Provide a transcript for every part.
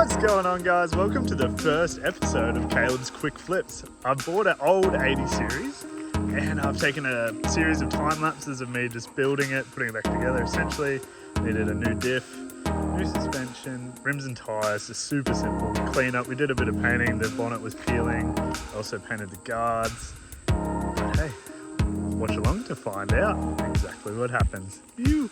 What's going on, guys? Welcome to the first episode of Caleb's Quick Flips. I bought an old 80 series and I've taken a series of time lapses of me just building it, putting it back together essentially. Needed a new diff, new suspension, rims and tyres, just super simple. Clean up, we did a bit of painting, the bonnet was peeling, also painted the guards. But hey, watch along to find out exactly what happens. Phew.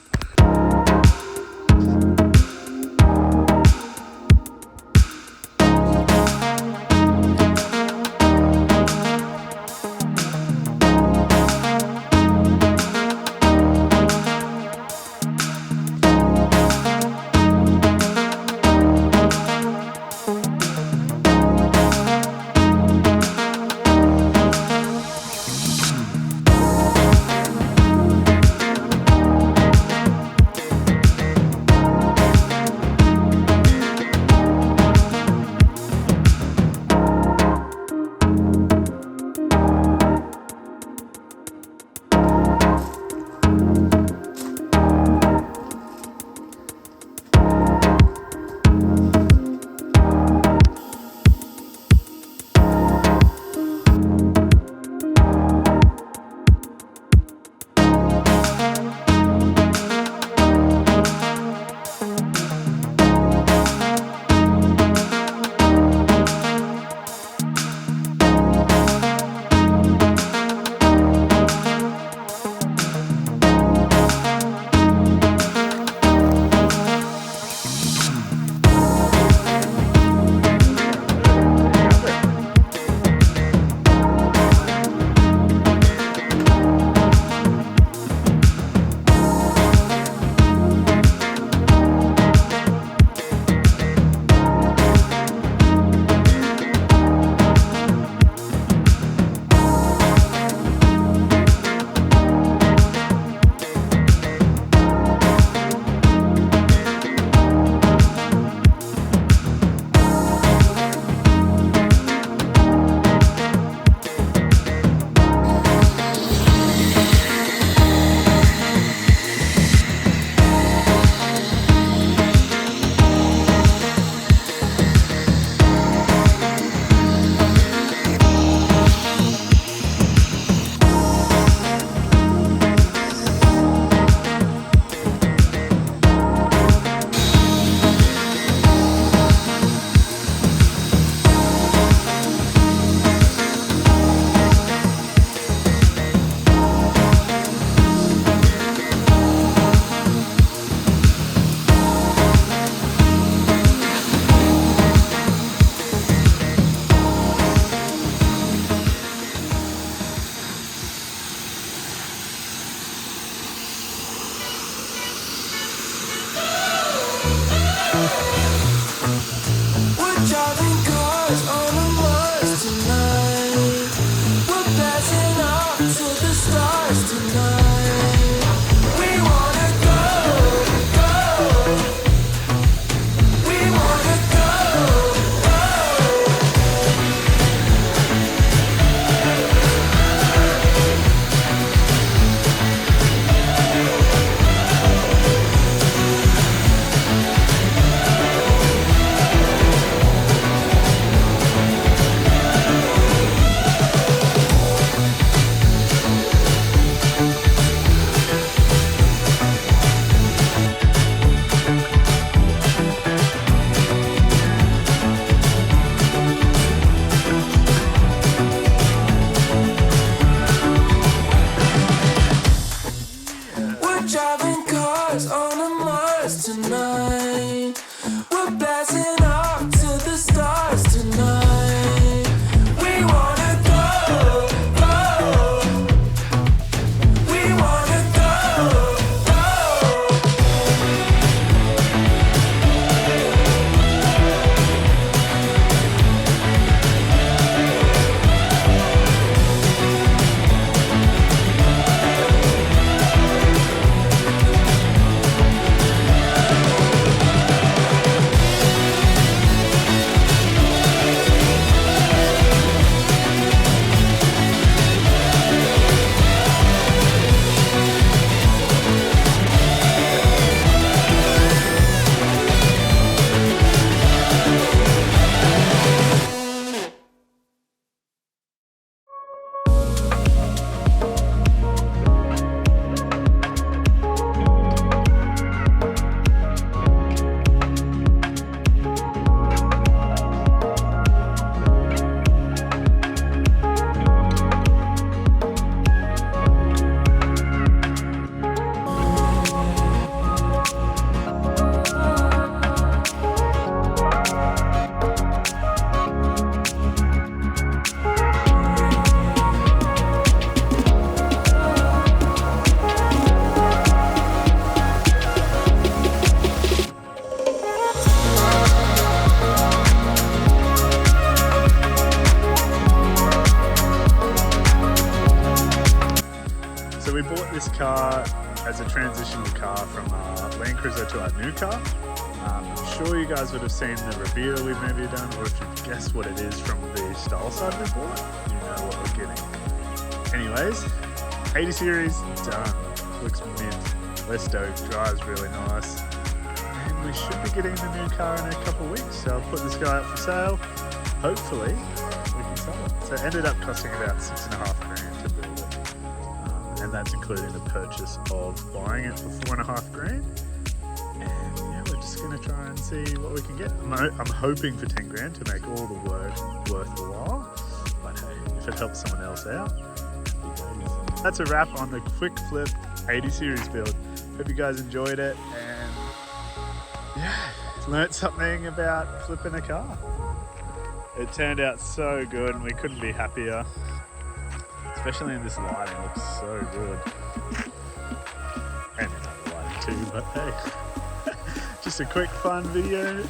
this car as a transitional car from our Landcruiser to our new car. I'm sure you guys would have seen the review we've maybe done, or if you've guessed what it is from the style side before, you know what we're getting. Anyways, 80 series done. Looks mint. We're stoked. Drives really nice. And we should be getting the new car in a couple of weeks. So I'll put this guy up for sale. Hopefully we can sell it. So it ended up costing about $6,500 to build it. And that's including the purchase of buying it for $4,500. And yeah, we're just gonna try and see what we can get. I'm hoping for $10,000 to make all the work worth the while. But hey, if it helps someone else out, that's a wrap on the quick flip 80 series build. Hope you guys enjoyed it and yeah, learned something about flipping a car. It turned out so good and we couldn't be happier. Especially in this lighting, it looks so good. And in other lighting too, but hey. Just a quick fun video